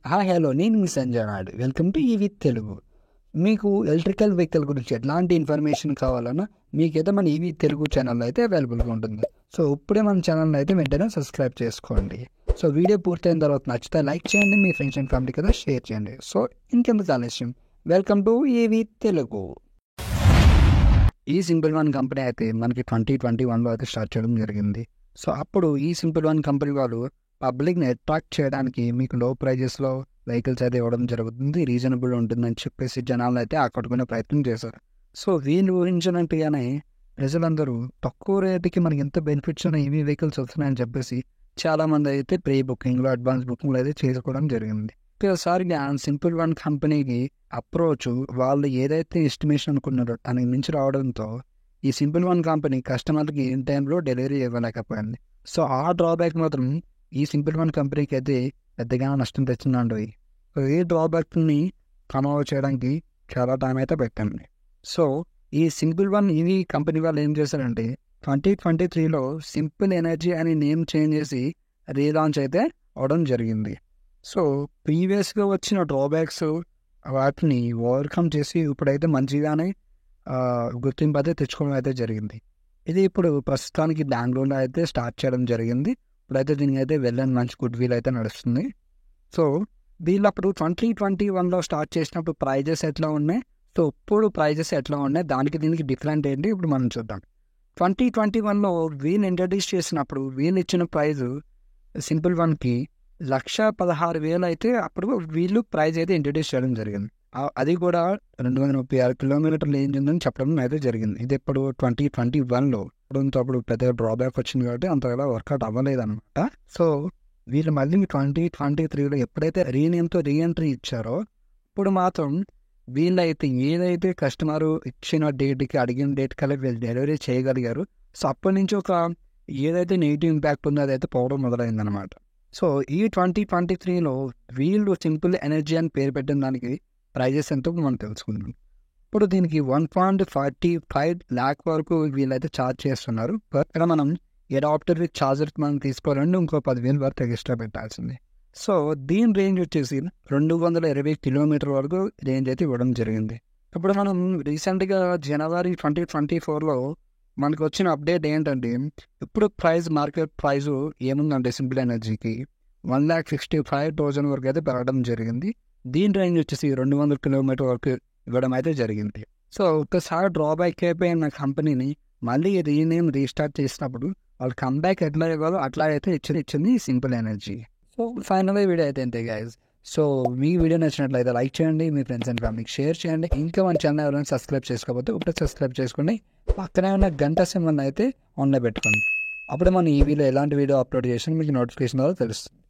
Hi hello నేను మీ Sanjay Naidu. Welcome to EV Telugu. మీకు ఎలక్ట్రికల్ వెహికల్ గురించి ఎట్లాంటి ఇన్ఫర్మేషన్ కావాలన్నా మీకైతే మన ఈవీ తెలుగు ఛానల్ అయితే అవైలబుల్గా ఉంటుంది. సో ఇప్పుడే మన ఛానల్ అయితే వెంటనే సబ్స్క్రైబ్ చేసుకోండి. సో వీడియో పూర్తయిన తర్వాత నచ్చితే లైక్ చేయండి, మీ ఫ్రెండ్స్ అండ్ ఫ్యామిలీ కదా షేర్ చేయండి. సో ఇంకెందుకు ఆలస్యం, వెల్కమ్ టు ఈవీ తెలుగు. ఈ సింపుల్ వన్ కంపెనీ అయితే మనకి 2021లో అయితే స్టార్ట్ చేయడం జరిగింది. సో అప్పుడు ఈ సింపుల్ వన్ కంపెనీ వాళ్ళు పబ్లిక్ని అట్రాక్ట్ చేయడానికి మీకు లో ప్రైజెస్లో వెహికల్స్ అయితే ఇవ్వడం జరుగుతుంది, రీజనబుల్ ఉంటుందని చెప్పేసి జనాలను అయితే ఆకట్టుకునే ప్రయత్నం చేశారు. సో వీళ్ళు ఊహించినట్టుగానే ప్రజలందరూ తక్కువ రేటుకి మనకి ఎంత బెనిఫిట్స్ ఉన్నాయి, ఈవీ వెహికల్స్ వస్తున్నాయని చెప్పేసి చాలామంది అయితే ప్రీ బుకింగ్లో అడ్వాన్స్ బుకింగ్లో అయితే చేసుకోవడం జరిగింది. ఒకసారిగా సింపుల్ వన్ కంపెనీకి అప్రోచ్ వాళ్ళు ఏదైతే ఎస్టిమేషన్ అనుకున్నారో దానికి మించి రావడంతో ఈ సింపుల్ వన్ కంపెనీ కస్టమర్కి ఇన్ టైంలో డెలివరీ ఇవ్వలేకపోయింది. సో ఆ డ్రాబ్యాక్ మాత్రం ఈ సింపుల్ వన్ కంపెనీకి అయితే పెద్దగా నష్టం తెచ్చిందండి. సో ఈ డ్రాబ్యాక్ని కమోవ్ చేయడానికి చాలా టైం అయితే పెట్టింది. సో ఈ సింపుల్ వన్ ఈవీ కంపెనీ వాళ్ళు ఏం చేశారంటే 2023లో సింపుల్ ఎనర్జీ అని నేమ్ చేంజ్ చేసి రీలాంచ్ అయితే అవడం జరిగింది. సో ప్రీవియస్గా వచ్చిన డ్రాబ్యాక్స్ వాటిని ఓవర్కమ్ చేసి ఇప్పుడైతే మంచిగానే గుర్తింపు అయితే తెచ్చుకోవడం అయితే జరిగింది. ఇది ఇప్పుడు ప్రస్తుతానికి బెంగళూరులో అయితే స్టార్ట్ చేయడం జరిగింది. ఇప్పుడైతే దీనికి అయితే వెళ్ళని మంచి గుడ్ విల్ అయితే నడుస్తుంది. సో వీళ్ళు అప్పుడు 2021లో స్టార్ట్ చేసినప్పుడు ప్రైజెస్ ఎట్లా ఉన్నాయి, సో ఇప్పుడు ప్రైజెస్ ఎట్లా ఉన్నాయి, దానికి దీనికి డిఫరెంట్ ఏంటి ఇప్పుడు మనం చూద్దాం. 2021లో వీళ్ళు ఇంట్రడ్యూస్ చేసినప్పుడు వీళ్ళు ఇచ్చిన ప్రైజు సింపుల్ వన్కి 1,16,000 అయితే అప్పుడు వీళ్ళు ప్రైజ్ అయితే ఇంట్రడ్యూస్ చేయడం జరిగింది. అది కూడా 236 కిలోమీటర్ల రేంజ్ ఉందని చెప్పడం అయితే జరిగింది. ఇది ఇప్పుడు 2021లో అప్పుడు పెద్ద డ్రాబ్యాక్ వచ్చింది కాబట్టి అంతగా వర్కౌట్ అవ్వలేదన్నమాట. సో వీళ్ళు మళ్ళీ 2023లో ఎప్పుడైతే రీనేమ్తో రీఎంట్రీ ఇచ్చారో ఇప్పుడు మాత్రం వీళ్ళైతే ఏదైతే కస్టమర్ ఇచ్చిన డేట్కి అడిగిన డేట్ కల్లా వీళ్ళు డెలివరీ చేయగలిగారు. సో అప్పటి నుంచి ఒక ఏదైతే నెగిటివ్ ఇంపాక్ట్ ఉందో అదైతే పోవడం మొదలైందనమాట. సో ఈ 2023లో వీళ్ళు సింపుల్ ఎనర్జీ అని పేరు పెట్టిన దానికి ప్రైజెస్ ఎంతో మనం తెలుసుకుందాం. ఇప్పుడు దీనికి 1.45 lakh వరకు వీళ్ళైతే ఛార్జ్ చేస్తున్నారు. ఇక్కడ మనం అడాప్టర్ విత్ ఛార్జర్ మనం తీసుకోవాలంటే ఇంకో 10,000 వరకు ఎక్స్ట్రా పెట్టాల్సింది. సో దీని రేంజ్ వచ్చేసి 220 కిలోమీటర్ వరకు రేంజ్ అయితే ఇవ్వడం జరిగింది. ఇప్పుడు మనం రీసెంట్గా జనవరి 2024లో మనకు వచ్చిన అప్డేట్ ఏంటంటే ఇప్పుడు మార్కెట్ ప్రైజు ఏముందంటే సింపుల్ ఎనర్జీకి 1,65,000 వరకు అయితే పెరగడం జరిగింది. దీని రేంజ్ వచ్చేసి 200 కిలోమీటర్ వరకు ఇవ్వడం అయితే జరిగింది. సో ఒక్కసారి డ్రాబ్యాక్ అయిపోయిన కంపెనీని మళ్ళీ రీనేమ్ రీస్టార్ట్ చేసినప్పుడు వాళ్ళు కంబ్యాక్ ఎట్లా ఇవ్వాలో అట్లా అయితే ఇచ్చింది సింపుల్ ఎనర్జీ. సో ఫైనల్గా వీడియో అయితే అంతే గైస్. సో మీ వీడియో నచ్చినట్లయితే లైక్ చేయండి, మీ ఫ్రెండ్స్ అండ్ ఫ్యామిలీకి షేర్ చేయండి. ఇంకా మన ఛానల్ ఎవరైనా సబ్స్క్రైబ్ చేసుకోకపోతే ఇప్పుడు సబ్స్క్రైబ్ చేసుకోండి. పక్కనే ఉన్న గంట సింబల్ అయితే ఆన్లో పెట్టుకోండి. అప్పుడు మన ఈవీలో ఎలాంటి వీడియో అప్లోడ్ చేసినా మీకు నోటిఫికేషన్ ద్వారా తెలుస్తుంది.